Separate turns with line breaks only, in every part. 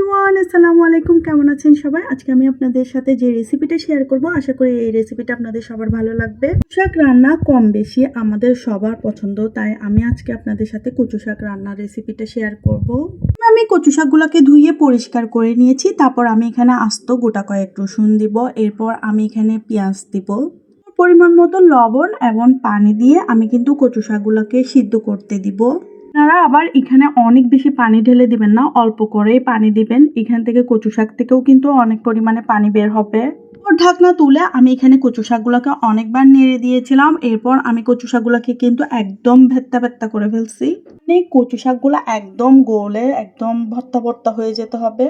Everyone, আসসালামু আলাইকুম। কেমন আছেন সবাই? আজকে আমি আপনাদের সাথে যে রেসিপিটা শেয়ার করব, আশা করি এই রেসিপিটা আপনাদের সবার ভালো লাগবে। শাক রান্না কম বেশি আমাদের সবার পছন্দ, তাই আমি আজকে আপনাদের সাথে কচু শাক রান্নার রেসিপিটা শেয়ার করব। আমি কচু শাকগুলোকে ধুয়ে পরিষ্কার করে নিয়েছি। তারপর আমি এখানে আস্ত গোটা কয়েক রসুন দিব। এরপর আমি এখানে পেঁয়াজ দিব, পরিমাণ মতো লবণ এবং পানি দিয়ে আমি কিন্তু কচু শাকগুলোকে সিদ্ধ করতে দিব। আপনারা আবার এখানে অনেক বেশি পানি ঢেলে দিবেন না, অল্প করেই পানি দিবেন। এখান থেকে কচু শাক থেকেও কিন্তু অনেক পরিমাণে পানি বের হবে। ঢাকনা তুলে আমি এখানে কচু শাকগুলোকে অনেকবার নেড়ে দিয়েছিলাম। এরপর আমি কচু শাকগুলোকে কিন্তু একদম ভেত্তা ভেত্তা করে ফেলছি। মানে কচু শাকগুলো একদম গলে একদম ভর্তা ভর্তা হয়ে যেতে হবে।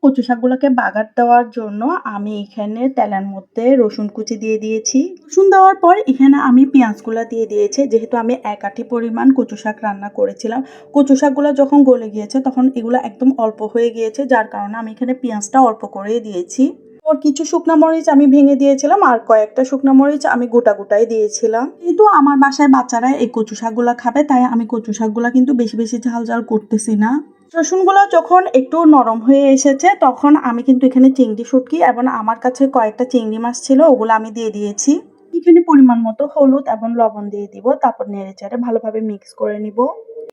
কচু শাকগুলোকে বাগার দেওয়ার জন্য আমি এখানে তেলের মধ্যে রসুন কুচি দিয়ে দিয়েছি। রসুন দেওয়ার পর এখানে আমি পেঁয়াজগুলো দিয়ে দিয়েছি। যেহেতু আমি এক আটি পরিমাণ কচু শাক রান্না করেছিলাম, কচু শাকগুলো যখন গলে গিয়েছে তখন এগুলো একদম অল্প হয়ে গিয়েছে, যার কারণে আমি এখানে পেঁয়াজটা অল্প করে দিয়েছি। ওর কিছু শুকনা মরিচ আমি ভেঙে দিয়েছিলাম, আর কয়েকটা শুকনা মরিচ আমি গোটা গোটাই দিয়েছিলাম। যেহেতু আমার বাসায় বাচ্চারা এই কচু শাকগুলো খাবে, তাই আমি কচু শাকগুলো কিন্তু বেশি বেশি ঝাল ঝাল করতেছি না। রসুনগুলো যখন একটু নরম হয়ে এসেছে তখন আমি কিন্তু এখানে চিংড়ি শুটকি এবং আমার কাছে কয়েকটা চিংড়ি মাছ ছিল, ওগুলো আমি দিয়ে দিয়েছি। এখানে পরিমাণ মতো হলুদ এবং লবণ দিয়ে দিব। তারপর নেড়ে চেড়ে ভালোভাবে মিক্স করে নিব।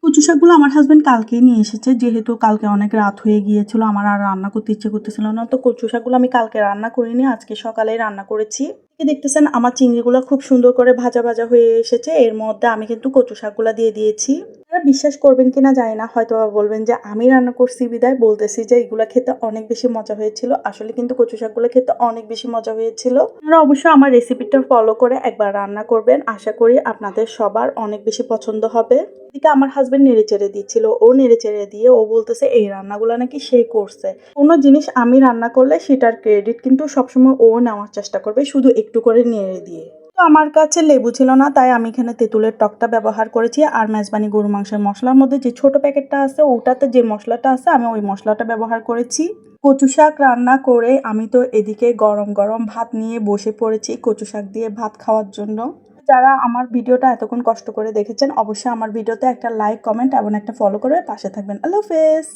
কচু শাকগুলো আমার হাজবেন্ড কালকেই নিয়ে এসেছে, যেহেতু কালকে অনেক রাত হয়ে গিয়েছিল, আমার আর রান্না করতে ইচ্ছে করতেছিল না। তো কচু শাকগুলো আমি কালকে রান্না করিনি, আজকে সকালেই রান্না করেছি। দেখতেছেন আমার চিংড়িগুলো খুব সুন্দর করে ভাজা ভাজা হয়ে এসেছে। এর মধ্যে আমি কিন্তু কচু শাকগুলো দিয়ে দিয়েছি। আপনারা বিশ্বাস করবেন কিনা জানি না, হয়তো বলবেন যে আমি রান্না করছি বিদায় বলতেছি যে এগুলো খেতে অনেক বেশি মজা হয়েছিল। আসলে কিন্তু কচু শাকগুলো খেতে অনেক বেশি মজা হয়েছিল। আপনারা অবশ্যই আমার রেসিপিটা ফলো করে একবার রান্না করবেন, আশা করি আপনাদের সবার অনেক বেশি পছন্দ হবে। এদিকে আমার হাজবেন্ড নেড়ে চেড়ে দিচ্ছিল, ও নেড়ে চেড়ে দিয়ে ও বলতেছে এই রান্নাগুলো নাকি সে করছে। কোনো জিনিস আমি রান্না করলে সেটার ক্রেডিট কিন্তু সবসময় ও নেওয়ার চেষ্টা করবে, শুধু একটু করে নেড়ে দিয়ে। তো আমার কাছে লেবু ছিল না, তাই আমি এখানে তেঁতুলের টকটা ব্যবহার করেছি। আর মেজবানি গরু মাংসের মশলার মধ্যে যে ছোট প্যাকেটটা আছে ওটাতে যে মশলাটা আছে আমি ওই মশলাটা ব্যবহার করেছি। কচু শাক রান্না করে আমি তো এদিকে গরম গরম ভাত নিয়ে বসে পড়েছি কচু শাক দিয়ে ভাত খাওয়ার জন্য। যারা আমার ভিডিওটা এতক্ষণ কষ্ট করে দেখেছেন, অবশ্যই আমার ভিডিওতে একটা লাইক, কমেন্ট এবং একটা ফলো করে পাশে থাকবেন। আল্লাহ হাফেজ।